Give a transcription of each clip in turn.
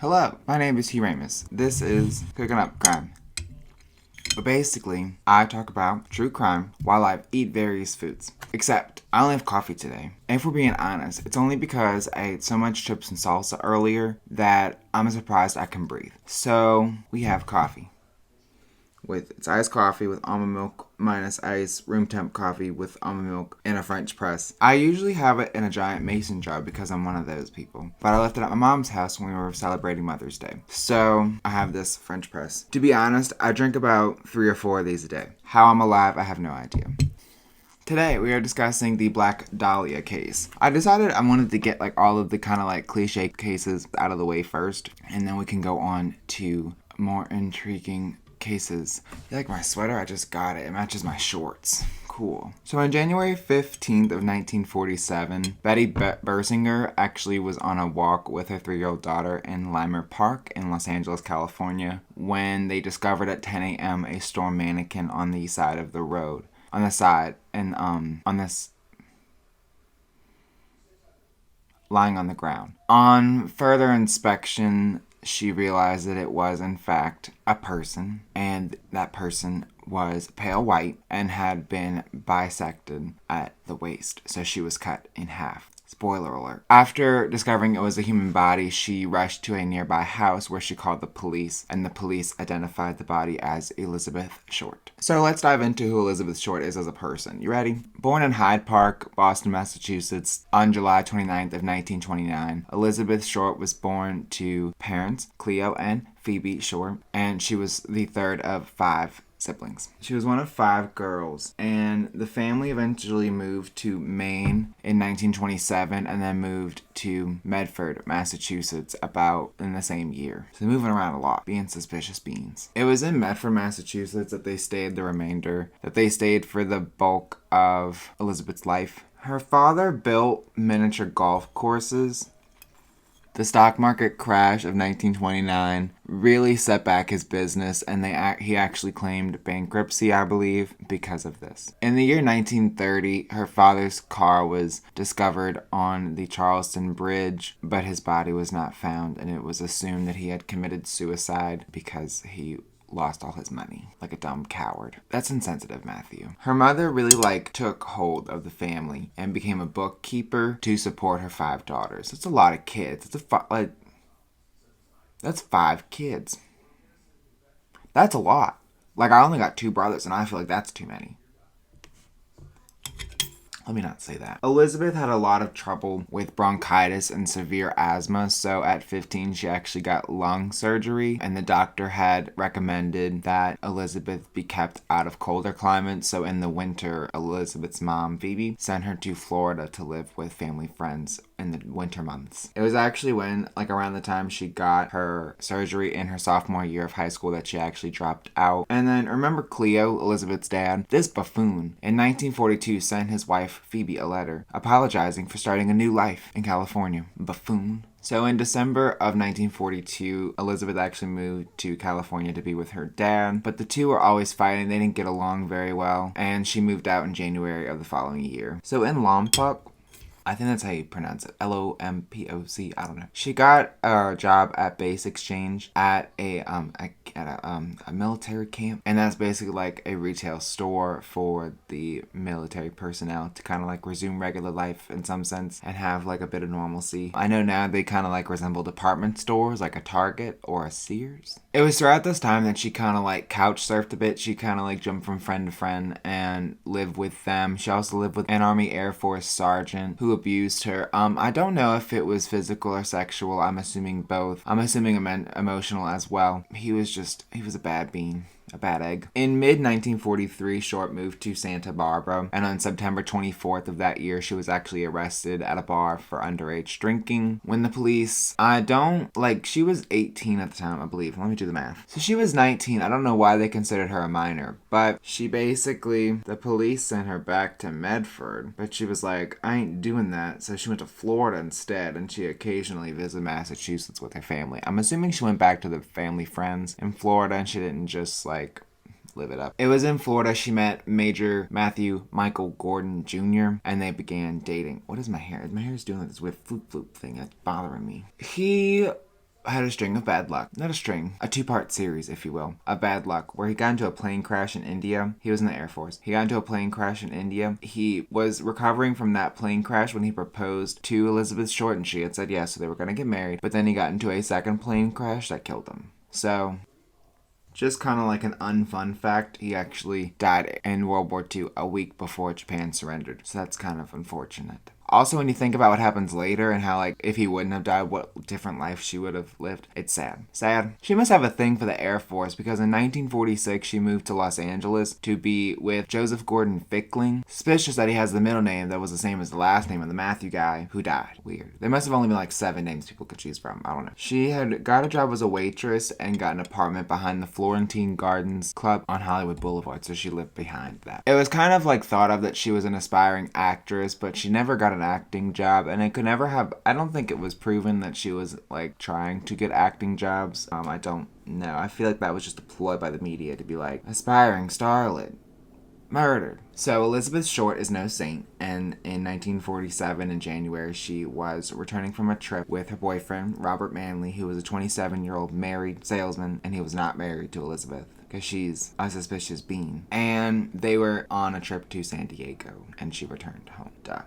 Hello, my name is Hugh Ramus. This is Cooking Up Crime. But basically, I talk about true crime while I eat various foods. Except, I only have coffee today. And if we're being honest, it's only because I ate so much chips and salsa earlier that I'm surprised I can breathe. So, we have coffee. It's iced coffee with almond milk minus ice, room temp coffee with almond milk, and a French press. I usually have it in a giant mason jar because I'm one of those people. But I left it at my mom's house when we were celebrating Mother's Day. So I have this French press. To be honest, I drink about 3 or 4 of these a day. How I'm alive, I have no idea. Today, we are discussing the Black Dahlia case. I decided I wanted to get all of the kind of cliche cases out of the way first, and then we can go on to more intriguing cases. You like my sweater? I just got it. It matches my shorts. Cool. So on January 15th of 1947, Betty Bersinger actually was on a walk with her 3-year-old daughter in Limer Park in Los Angeles, California, when they discovered at 10 a.m. a storm mannequin on the side of the road. On the side, and lying on the ground. On further inspection, she realized that it was, in fact, a person, and that person was pale white and had been bisected at the waist, so she was cut in half. Spoiler alert. After discovering it was a human body, she rushed to a nearby house where she called the police, and the police identified the body as Elizabeth Short. So let's dive into who Elizabeth Short is as a person. You ready? Born in Hyde Park, Boston, Massachusetts, on July 29th of 1929, Elizabeth Short was born to parents Cleo and Phoebe Short, and she was the third of 5 siblings. She was one of 5 girls, and the family eventually moved to Maine in 1927 and then moved to Medford, Massachusetts about in the same year. So moving around a lot, being suspicious beans. It was in Medford, Massachusetts that they stayed for the bulk of Elizabeth's life. Her father built miniature golf courses. The stock market crash of 1929 really set back his business, and he actually claimed bankruptcy, I believe, because of this. In the year 1930, her father's car was discovered on the Charleston Bridge, but his body was not found, and it was assumed that he had committed suicide because he lost all his money, like a dumb coward. That's insensitive, Matthew. Her mother really took hold of the family and became a bookkeeper to support her 5 daughters. That's a lot of kids. That's 5 kids. That's a lot. I only got 2 brothers, and I feel like that's too many. Let me not say that. Elizabeth had a lot of trouble with bronchitis and severe asthma, so at 15 she actually got lung surgery, and the doctor had recommended that Elizabeth be kept out of colder climates, so in the winter, Elizabeth's mom, Phoebe, sent her to Florida to live with family friends in the winter months. It was actually when, around the time she got her surgery in her sophomore year of high school that she actually dropped out. And then, remember Cleo, Elizabeth's dad? This buffoon, in 1942, sent his wife, Phoebe, a letter apologizing for starting a new life in California. Buffoon. So in December of 1942, Elizabeth actually moved to California to be with her dad, but the two were always fighting. They didn't get along very well, and she moved out in January of the following year. So in Lompoc, I think that's how you pronounce it. Lompoc. I don't know. She got a job at Base Exchange at a military camp, and that's basically a retail store for the military personnel to kind of resume regular life in some sense and have a bit of normalcy. I know now they kind of resemble department stores, like a Target or a Sears. It was throughout this time that she kind of couch surfed a bit. She kind of jumped from friend to friend and lived with them. She also lived with an Army Air Force sergeant who abused her. I don't know if it was physical or sexual. I'm assuming both. I'm assuming emotional as well. He was a bad bean. A bad egg. In mid-1943, Short moved to Santa Barbara, and on September 24th of that year, she was actually arrested at a bar for underage drinking. When the police, she was 18 at the time, I believe. Let me do the math. So she was 19. I don't know why they considered her a minor, but the police sent her back to Medford, but she was like, I ain't doing that, so she went to Florida instead, and she occasionally visited Massachusetts with her family. I'm assuming she went back to the family friends in Florida, and she didn't just, live it up. It was in Florida she met Major Matthew Michael Gordon Jr. and they began dating. What is my hair? My hair's doing this weird floop thing. That's bothering me. He had a string of bad luck. Not a string, a two-part series, if you will, of bad luck, where he got into a plane crash in India. He was in the Air Force. He got into a plane crash in India. He was recovering from that plane crash when he proposed to Elizabeth Short, and she had said yes, so they were going to get married. But then he got into a second plane crash that killed him. So, just kind of like an unfun fact, he actually died in World War II a week before Japan surrendered. So that's kind of unfortunate. Also, when you think about what happens later and how, like, if he wouldn't have died, what different life she would have lived, it's sad. Sad. She must have a thing for the Air Force because in 1946, she moved to Los Angeles to be with Joseph Gordon Fickling. Suspicious that he has the middle name that was the same as the last name of the Matthew guy who died. Weird. There must have only been like 7 names people could choose from. I don't know. She had got a job as a waitress and got an apartment behind the Florentine Gardens Club on Hollywood Boulevard, so she lived behind that. It was kind of like thought of that she was an aspiring actress, but she never got an acting job, and it could never have, I don't think it was proven that she was like trying to get acting jobs. I don't know. I feel like that was just a ploy by the media to be like, aspiring starlet murdered. So Elizabeth Short is no saint, and in 1947 in January she was returning from a trip with her boyfriend Robert Manley, who was a 27-year-old married salesman, and he was not married to Elizabeth because she's a suspicious bean. And they were on a trip to San Diego, and she returned home. Duh.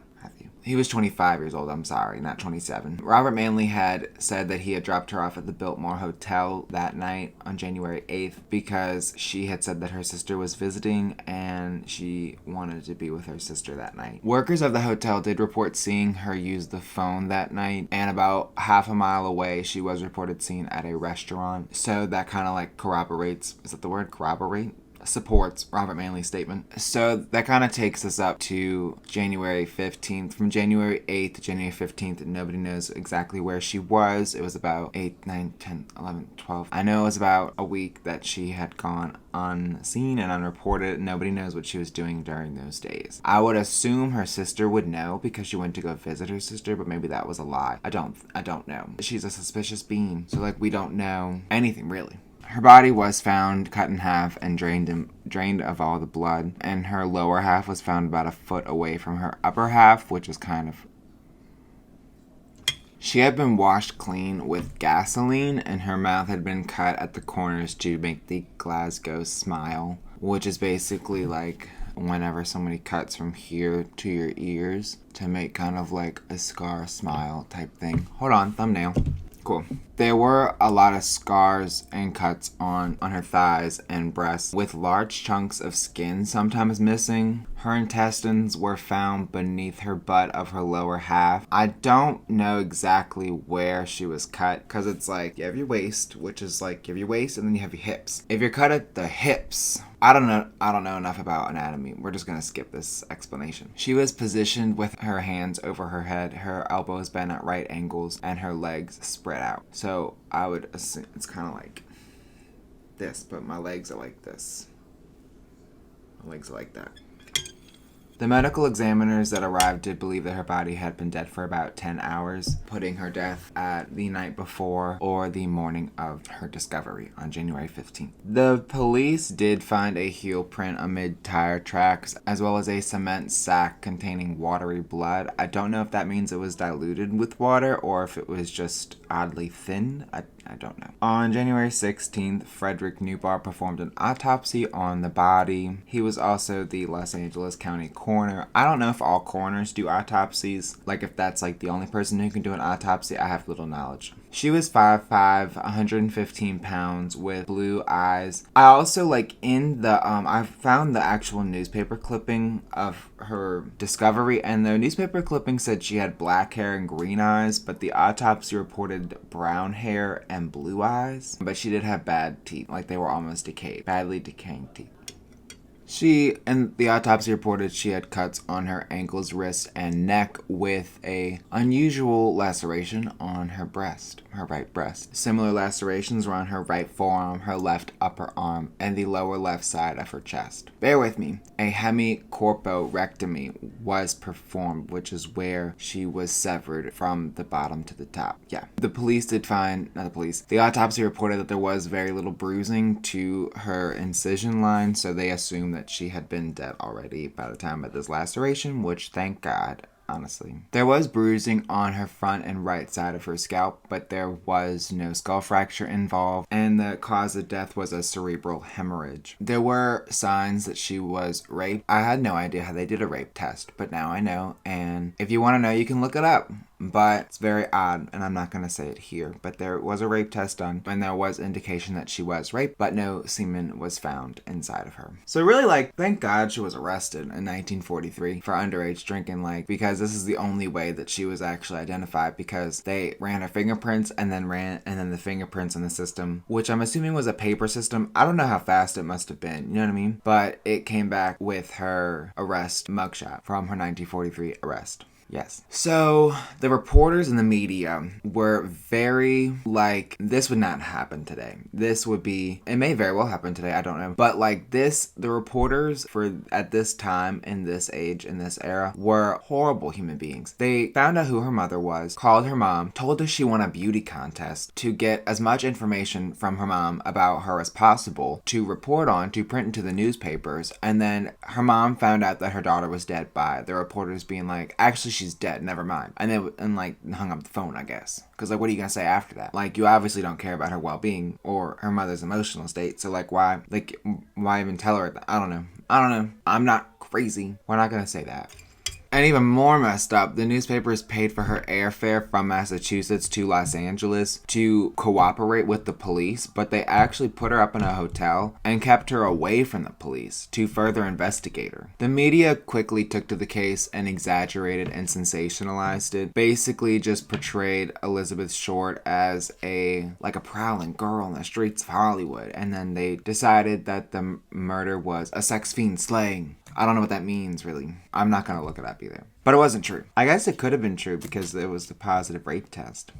He was 25 years old, I'm sorry, not 27. Robert Manley had said that he had dropped her off at the Biltmore Hotel that night on January 8th because she had said that her sister was visiting and she wanted to be with her sister that night. Workers of the hotel did report seeing her use the phone that night, and about half a mile away she was reported seen at a restaurant. So that kind of like corroborates, is that the word? Corroborate? Supports Robert Manley's statement. So that kind of takes us up to January 15th. From January 8th to January 15th, nobody knows exactly where she was. It was about 8, 9, 10, 11, 12. I know it was about a week that she had gone unseen and unreported. Nobody knows what she was doing during those days. I would assume her sister would know because she went to go visit her sister, but maybe that was a lie. I don't know. She's a suspicious being, so like we don't know anything really. Her body was found cut in half and drained of all the blood, and her lower half was found about a foot away from her upper half, which is kind of... She had been washed clean with gasoline, and her mouth had been cut at the corners to make the Glasgow smile, which is basically like whenever somebody cuts from here to your ears to make kind of like a scar smile type thing. Hold on, thumbnail. Cool. There were a lot of scars and cuts on her thighs and breasts, with large chunks of skin sometimes missing. Her intestines were found beneath her butt of her lower half. I don't know exactly where she was cut, because it's like you have your waist, which is like you have your waist, and then you have your hips. If you're cut at the hips, I don't know enough about anatomy. We're just gonna skip this explanation. She was positioned with her hands over her head, her elbows bent at right angles, and her legs spread out. So I would assume it's kind of like this, but my legs are like this. My legs are like that. The medical examiners that arrived did believe that her body had been dead for about 10 hours, putting her death at the night before or the morning of her discovery on January 15th. The police did find a heel print amid tire tracks, as well as a cement sack containing watery blood. I don't know if that means it was diluted with water or if it was just oddly thin. I don't know. On January 16th, Frederick Newbar performed an autopsy on the body. He was also the Los Angeles County coroner. I don't know if all coroners do autopsies. Like if that's like the only person who can do an autopsy. I have little knowledge. She was 5'5", 115 pounds with blue eyes. I also like in the, I found the actual newspaper clipping of her discovery, and the newspaper clipping said she had black hair and green eyes, but the autopsy reported brown hair and blue eyes. But she did have bad teeth, like they were almost decayed, badly decaying teeth. And the autopsy reported she had cuts on her ankles, wrists, and neck with a unusual laceration on her breast, her right breast. Similar lacerations were on her right forearm, her left upper arm, and the lower left side of her chest. Bear with me. A hemicorporectomy was performed, which is where she was severed from the bottom to the top. Yeah. The autopsy reported that there was very little bruising to her incision line, so they assumed that she had been dead already by the time of this laceration, which, thank God, honestly. There was bruising on her front and right side of her scalp, but there was no skull fracture involved, and the cause of death was a cerebral hemorrhage. There were signs that she was raped. I had no idea how they did a rape test, but now I know, and if you want to know, you can look it up. But it's very odd, and I'm not going to say it here, but there was a rape test done, and there was indication that she was raped, but no semen was found inside of her. So really, like, thank God she was arrested in 1943 for underage drinking, like, because this is the only way that she was actually identified, because they ran her fingerprints and then the fingerprints in the system, which I'm assuming was a paper system. I don't know how fast it must have been, you know what I mean? But it came back with her arrest mugshot from her 1943 arrest. Yes. So the reporters in the media were very like, this would not happen today. This would be, it may very well happen today, I don't know. But like this, the reporters for at this time, in this age, in this era, were horrible human beings. They found out who her mother was, called her mom, told her she won a beauty contest to get as much information from her mom about her as possible to report on, to print into the newspapers. And then her mom found out that her daughter was dead by the reporters being like, actually, she's dead, never mind. And they hung up the phone, I guess. Because, like, what are you going to say after that? Like, you obviously don't care about her well-being or her mother's emotional state. So, like, why even tell her that? I don't know. I'm not crazy. We're not going to say that. And even more messed up, the newspapers paid for her airfare from Massachusetts to Los Angeles to cooperate with the police, but they actually put her up in a hotel and kept her away from the police to further investigate her. The media quickly took to the case and exaggerated and sensationalized it. Basically just portrayed Elizabeth Short as a prowling girl in the streets of Hollywood, and then they decided that the murder was a sex fiend slaying. I don't know what that means, really. I'm not going to look it up either. But it wasn't true. I guess it could have been true because it was the positive rape test.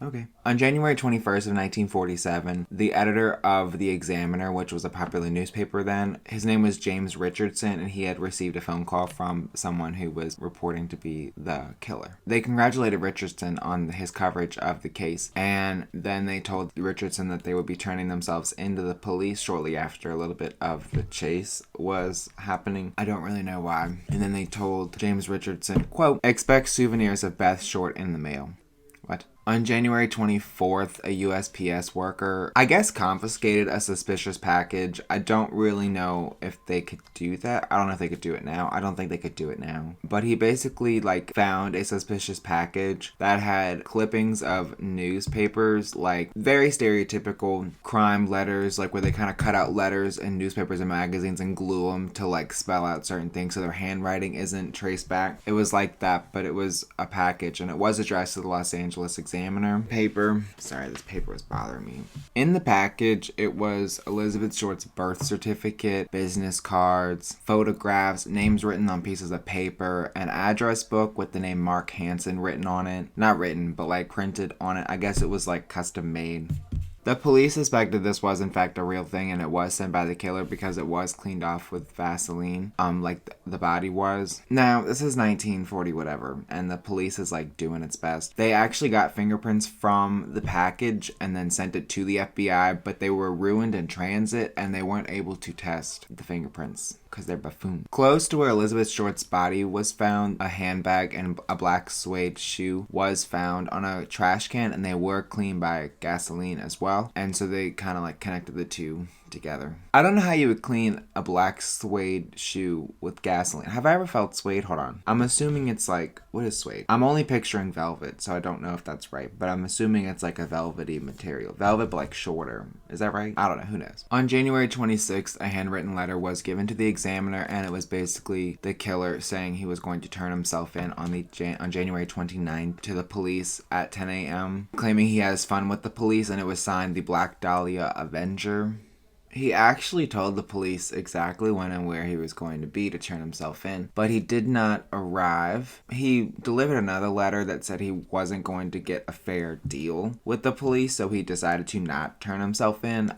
Okay. On January 21st of 1947, the editor of The Examiner, which was a popular newspaper then, his name was James Richardson, and he had received a phone call from someone who was reporting to be the killer. They congratulated Richardson on his coverage of the case, and then they told Richardson that they would be turning themselves into the police shortly after a little bit of the chase was happening. I don't really know why. And then they told James Richardson, quote, expect souvenirs of Beth Short in the mail. What? On January 24th, a USPS worker, I guess, confiscated a suspicious package. I don't really know if they could do that. I don't know if they could do it now. I don't think they could do it now. But he basically, found a suspicious package that had clippings of newspapers, very stereotypical crime letters, where they kind of cut out letters in newspapers and magazines and glue them to, spell out certain things so their handwriting isn't traced back. It was like that, but it was a package, and it was addressed to the Los Angeles Examiner paper. Sorry, this paper was bothering me. In the package, it was Elizabeth Short's birth certificate, business cards, photographs, names written on pieces of paper, an address book with the name Mark Hansen written on it. Not written, but printed on it. I guess it was custom made. The police suspected this was in fact a real thing, and it was sent by the killer because it was cleaned off with Vaseline, the body was. Now, this is 1940 whatever, and the police is doing its best. They actually got fingerprints from the package and then sent it to the FBI, but they were ruined in transit and they weren't able to test the fingerprints because they're buffoons. Close to where Elizabeth Short's body was found, a handbag and a black suede shoe was found on a trash can, and they were cleaned by gasoline as well. And so they kind of connected the two together. I don't know how you would clean a black suede shoe with gasoline. Have I ever felt suede? Hold on. I'm assuming it's what is suede? I'm only picturing velvet, so I don't know if that's right, but I'm assuming it's a velvety material. Velvet, but shorter. Is that right? I don't know. Who knows? On January 26th, a handwritten letter was given to the Examiner, and it was basically the killer saying he was going to turn himself in on January 29th to the police at 10 a.m., claiming he has fun with the police, and it was signed the Black Dahlia Avenger. He actually told the police exactly when and where he was going to be to turn himself in, but he did not arrive. He delivered another letter that said he wasn't going to get a fair deal with the police, so he decided to not turn himself in.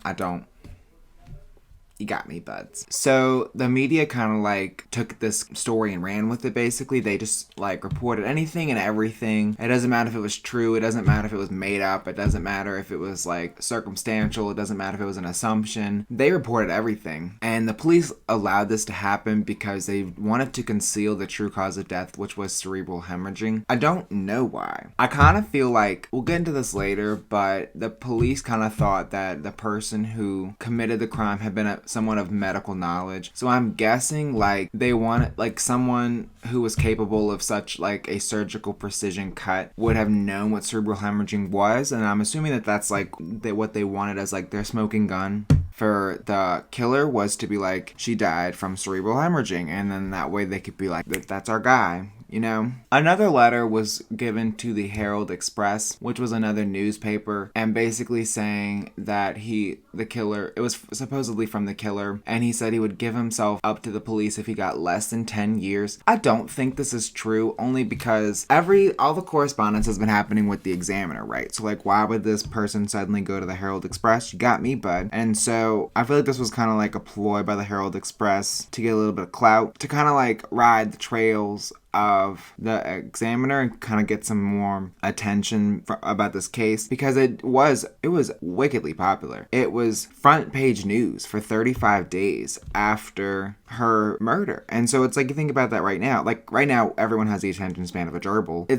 You got me, buds. So the media kind of like took this story and ran with it, basically. They just like reported anything and everything. It doesn't matter if it was true. It doesn't matter if it was made up. It doesn't matter if it was like circumstantial. It doesn't matter if it was an assumption. They reported everything. And the police allowed this to happen because they wanted to conceal the true cause of death, which was cerebral hemorrhaging. I don't know why. I kind of feel like, we'll get into this later, but the police kind of thought that the person who committed the crime had been someone of medical knowledge. So I'm guessing like they wanted like someone who was capable of such like a surgical precision cut would have known what cerebral hemorrhaging was, and I'm assuming that that's like what they wanted as like their smoking gun for the killer was to be like, she died from cerebral hemorrhaging, and then that way they could be like, that's our guy. You know? Another letter was given to the Herald Express, which was another newspaper, and basically saying that the killer, it was supposedly from the killer, and he said he would give himself up to the police if he got less than 10 years. I don't think this is true, only because all the correspondence has been happening with the Examiner, right? So like, why would this person suddenly go to the Herald Express? You got me, bud. And so I feel like this was kind of like a ploy by the Herald Express to get a little bit of clout, to kind of like ride the trails of the Examiner and kind of get some more attention about this case, because it was wickedly popular. It was front page news for 35 days after her murder. And so it's like, you think about that right now. Like right now, everyone has the attention span of a gerbil.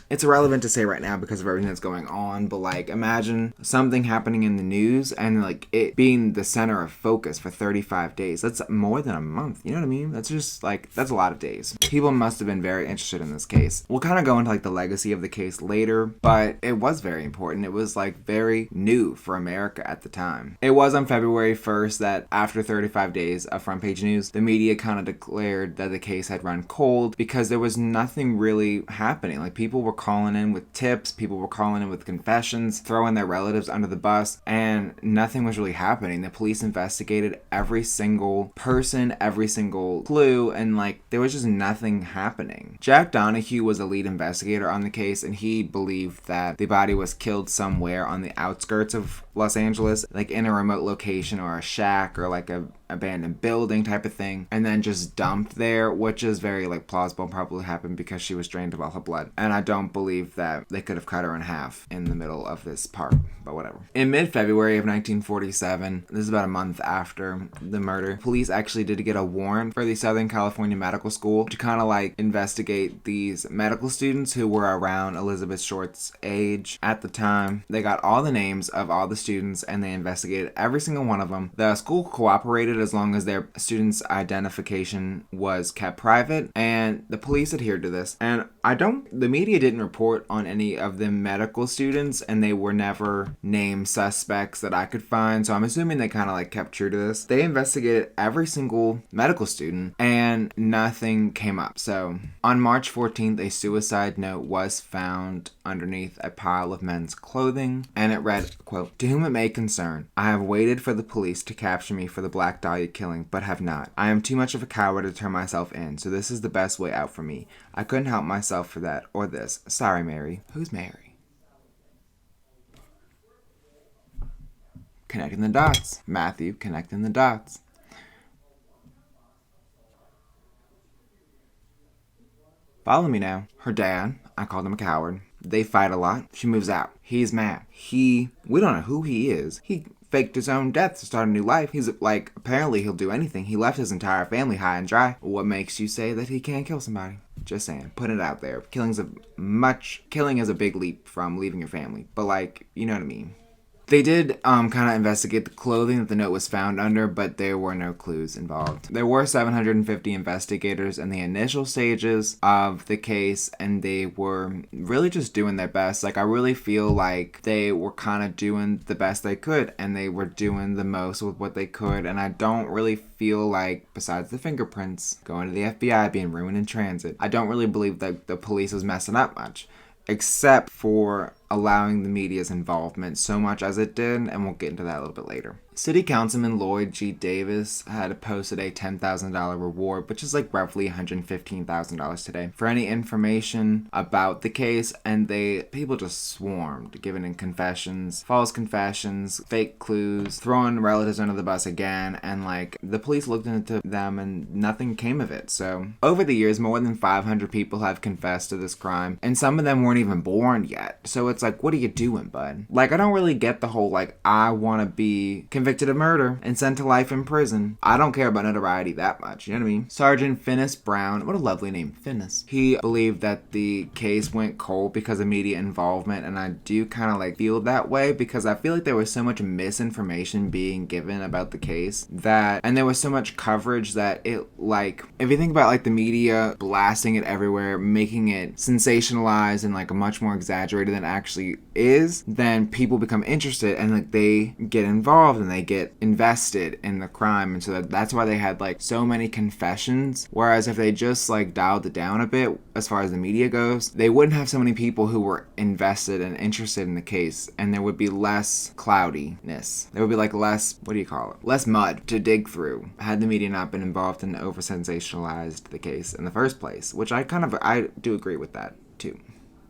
It's irrelevant to say right now because of everything that's going on, but like imagine something happening in the news and like it being the center of focus for 35 days. That's more than a month. You know what I mean? That's just like, that's a lot of days. People must have been very interested in this case. We'll kind of go into like the legacy of the case later, but it was very important. It was like very new for America at the time. It was on February 1st that after 35 days of front page news, the media kind of declared that the case had run cold because there was nothing really happening. Like people were calling in with tips, people were calling in with confessions, throwing their relatives under the bus, and nothing was really happening. The police investigated every single person, every single clue, and like there was just nothing happening. Jack Donahue was a lead investigator on the case, and he believed that the body was killed somewhere on the outskirts of Los Angeles, like in a remote location or a shack or like a abandoned building type of thing, and then just dumped there, which is very like plausible and probably happened because she was drained of all her blood. And I don't believe that they could have cut her in half in the middle of this park, but whatever. In mid-February of 1947, this is about a month after the murder, police actually did get a warrant for the Southern California Medical School to kind of like investigate these medical students who were around Elizabeth Short's age at the time. They got all the names of all the students and they investigated every single one of them. The school cooperated as long as their students' identification was kept private, and the police adhered to this. And the media didn't report on any of the medical students, and they were never named suspects that I could find, so I'm assuming they kind of like kept true to this. They investigated every single medical student and nothing came up. So on March 14th, a suicide note was found underneath a pile of men's clothing, and it read, quote, "To whom it may concern, I have waited for the police to capture me for the Black Dahlia killing, but have not. I am too much of a coward to turn myself in, so this is the best way out for me. I couldn't help myself for that or this. Sorry, Mary." Who's Mary? Connecting the dots. Matthew connecting the dots. Follow me now. Her dad, I called him a coward. They fight a lot. She moves out. He's mad. We don't know who he is. He faked his own death to start a new life. He's like, apparently he'll do anything. He left his entire family high and dry. What makes you say that he can't kill somebody? Just saying. Put it out there. Killing is a big leap from leaving your family. But like, you know what I mean. They did kind of investigate the clothing that the note was found under, but there were no clues involved. There were 750 investigators in the initial stages of the case, and they were really just doing their best. Like, I really feel like they were kind of doing the best they could, and they were doing the most with what they could, and I don't really feel like, besides the fingerprints, going to the FBI, being ruined in transit, I don't really believe that the police was messing up much, except for allowing the media's involvement so much as it did, and we'll get into that a little bit later. City Councilman Lloyd G. Davis had posted a $10,000 reward, which is like roughly $115,000 today, for any information about the case, and people just swarmed, giving in confessions, false confessions, fake clues, throwing relatives under the bus again, and like the police looked into them and nothing came of it. So over the years, more than 500 people have confessed to this crime, and some of them weren't even born yet. So it's like, what are you doing, bud? Like, I don't really get the whole like, I want to be convicted of murder and sent to life in prison. I don't care about notoriety that much, you know what I mean? Sergeant Finis Brown, what a lovely name, Finis. He believed that the case went cold because of media involvement, and I do kind of like feel that way, because I feel like there was so much misinformation being given about the case and there was so much coverage that it, like, if you think about like the media blasting it everywhere, making it sensationalized and like much more exaggerated than it actually is, then people become interested and like they get involved and they get invested in the crime, and so that's why they had like so many confessions. Whereas if they just like dialed it down a bit as far as the media goes, they wouldn't have so many people who were invested and interested in the case, and there would be less cloudiness. There would be like less, less mud to dig through had the media not been involved and over sensationalized the case in the first place, which I do agree with that too.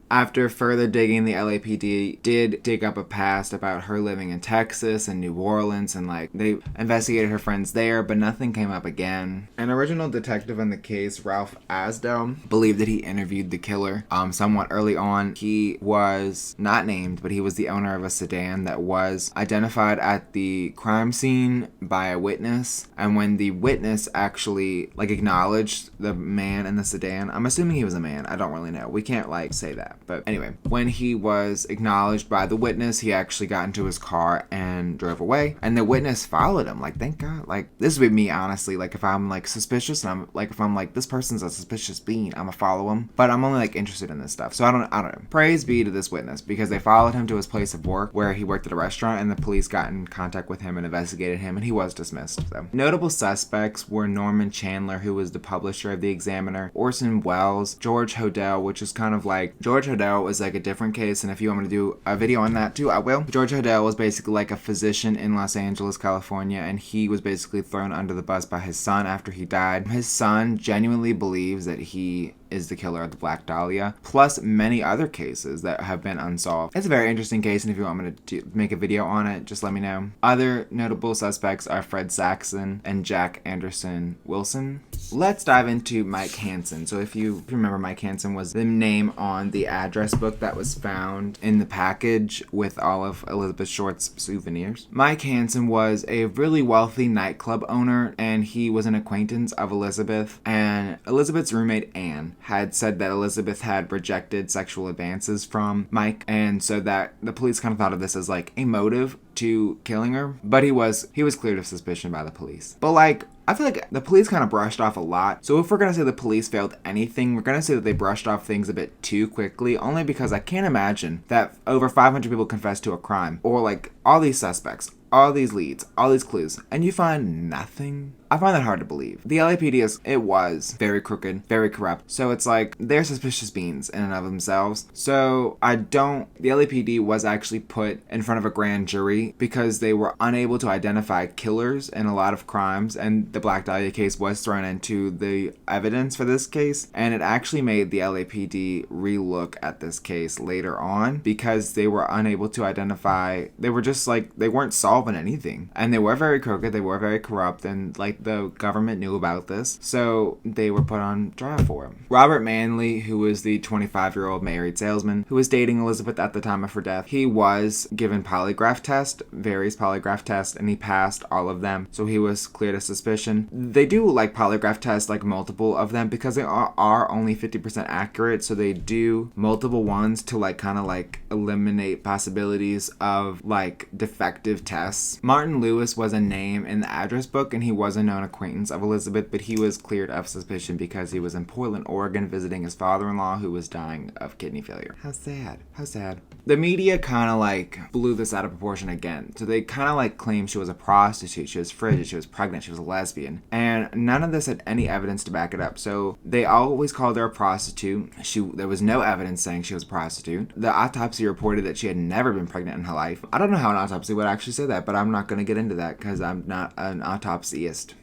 After further digging, the LAPD did dig up a past about her living in Texas and New Orleans, and like they investigated her friends there, but nothing came up again. An original detective in the case, Ralph Asdell, believed that he interviewed the killer somewhat early on. He was not named, but he was the owner of a sedan that was identified at the crime scene by a witness, and when the witness actually like acknowledged the man in the sedan, I'm assuming he was a man, I don't really know, we can't like say that. But anyway, when he was acknowledged by the witness, he actually got into his car and drove away. And the witness followed him. Like, thank God. Like, this would be me, honestly. Like, if I'm, like, suspicious, and if I'm, like, this person's a suspicious being, I'm gonna follow him. But I'm only, like, interested in this stuff. So I don't know. Praise be to this witness, because they followed him to his place of work, where he worked at a restaurant, and the police got in contact with him and investigated him, and he was dismissed. So notable suspects were Norman Chandler, who was the publisher of the Examiner, Orson Welles, George Hodel, which is kind of like, George Hodel was like a different case, and if you want me to do a video on that too, I will. George Hodel was basically like a physician in Los Angeles, California, and he was basically thrown under the bus by his son after he died. His son genuinely believes that he is the killer of the Black Dahlia, plus many other cases that have been unsolved. It's a very interesting case, and if you want me to make a video on it, just let me know. Other notable suspects are Fred Saxon and Jack Anderson Wilson. Let's dive into Mike Hansen. So if you remember, Mike Hansen was the name on the address book that was found in the package with all of Elizabeth Short's souvenirs. Mike Hansen was a really wealthy nightclub owner, and he was an acquaintance of Elizabeth, and Elizabeth's roommate Anne had said that Elizabeth had rejected sexual advances from Mike, and so that the police kind of thought of this as like a motive to killing her, but he was cleared of suspicion by the police. But like, I feel like the police kind of brushed off a lot. So if we're going to say the police failed anything, we're going to say that they brushed off things a bit too quickly, only because I can't imagine that over 500 people confessed to a crime, or like all these suspects, all these leads, all these clues, and you find nothing. I find that hard to believe. The LAPD was very crooked, very corrupt. So it's like, they're suspicious beings in and of themselves. So the LAPD was actually put in front of a grand jury because they were unable to identify killers in a lot of crimes. And the Black Dahlia case was thrown into the evidence for this case. And it actually made the LAPD relook at this case later on, because they were unable to identify, they were just like, they weren't solving anything. And they were very crooked, they were very corrupt, and like the government knew about this, so they were put on trial for him. Robert Manley, who was the 25-year-old married salesman who was dating Elizabeth at the time of her death, he was given various polygraph tests, and he passed all of them, so he was cleared of suspicion. They do like polygraph tests, like multiple of them, because they are only 50% accurate, so they do multiple ones to like kind of like eliminate possibilities of like defective tests. Martin Lewis was a name in the address book, and he was a known acquaintance of Elizabeth, but he was cleared of suspicion because he was in Portland, Oregon, visiting his father-in-law who was dying of kidney failure. How sad. How sad. The media kind of like blew this out of proportion again. So they kind of like claimed she was a prostitute, she was frigid, she was pregnant, she was a lesbian. And none of this had any evidence to back it up. So they always called her a prostitute. There was no evidence saying she was a prostitute. The autopsy reported that she had never been pregnant in her life. I don't know how an autopsy would actually say that, but I'm not going to get into that because I'm not an autopsyist.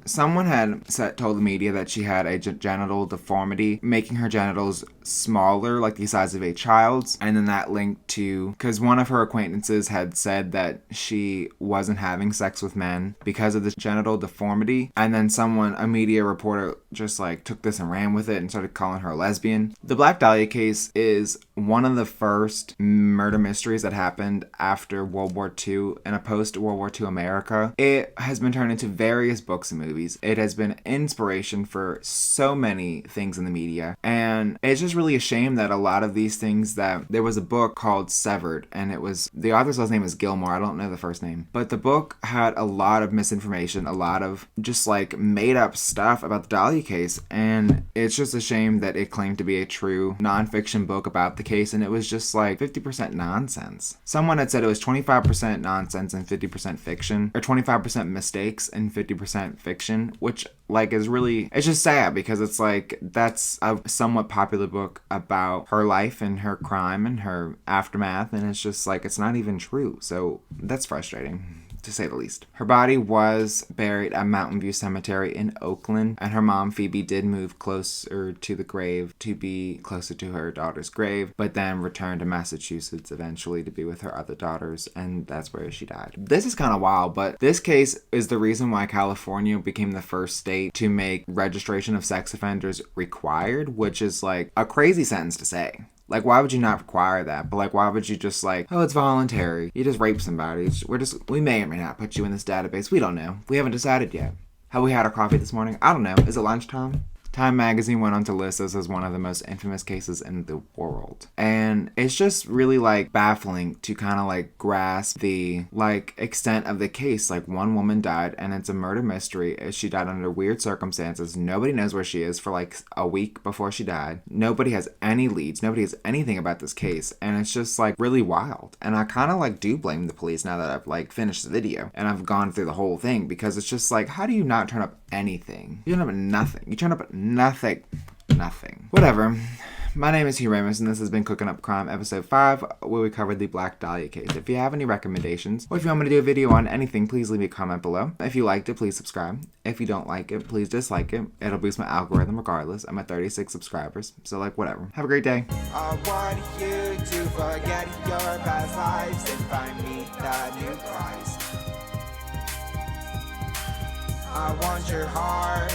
Someone had told the media that she had a genital deformity, making her genitals smaller, like the size of a child's. And then that linked to, because one of her acquaintances had said that she wasn't having sex with men because of this genital deformity. And then a media reporter just like took this and ran with it and started calling her a lesbian. The Black Dahlia case is one of the first murder mysteries that happened after World War II in a post-World War II America. It has been turned into various books and movies. It has been inspiration for so many things in the media. And it's just really a shame that a lot of these things there was a book called Severed, and the author's last name is Gilmore. I don't know the first name. But the book had a lot of misinformation, a lot of just like made up stuff about the Dahlia case. And it's just a shame that it claimed to be a true nonfiction book about the case, and it was just like 50% nonsense. Someone had said it was 25% nonsense and 50% fiction, or 25% mistakes and 50% fiction, which like is really, it's just sad because it's like that's a somewhat popular book about her life and her crime and her aftermath, and it's just like it's not even true. So that's frustrating, to say the least. Her body was buried at Mountain View Cemetery in Oakland, and her mom, Phoebe, did move closer to the grave to be closer to her daughter's grave, but then returned to Massachusetts eventually to be with her other daughters, and that's where she died. This is kind of wild, but this case is the reason why California became the first state to make registration of sex offenders required, which is like a crazy sentence to say. Like, why would you not require that? But, like, why would you just, like, oh, it's voluntary. You just rape somebody. We may or may not put you in this database. We don't know. We haven't decided yet. Have we had our coffee this morning? I don't know. Is it lunchtime? Time magazine went on to list this as one of the most infamous cases in the world. And it's just really like baffling to kind of like grasp the like extent of the case. Like one woman died and it's a murder mystery. She died under weird circumstances. Nobody knows where she is for like a week before she died. Nobody has any leads. Nobody has anything about this case. And it's just like really wild. And I kind of like do blame the police now that I've like finished the video and I've gone through the whole thing, because it's just like, how do you not turn up anything? You turn up nothing. You turn up nothing. Whatever. My name is Hugh Ramos, and this has been Cooking Up Crime, episode 5, where we covered the Black Dahlia case. If you have any recommendations, or if you want me to do a video on anything, please leave me a comment below. If you liked it, please subscribe. If you don't like it, please dislike it. It'll boost my algorithm regardless. I'm at 36 subscribers, so like whatever. Have a great day. I want you to forget your past lives and find me the new Christ. I want your heart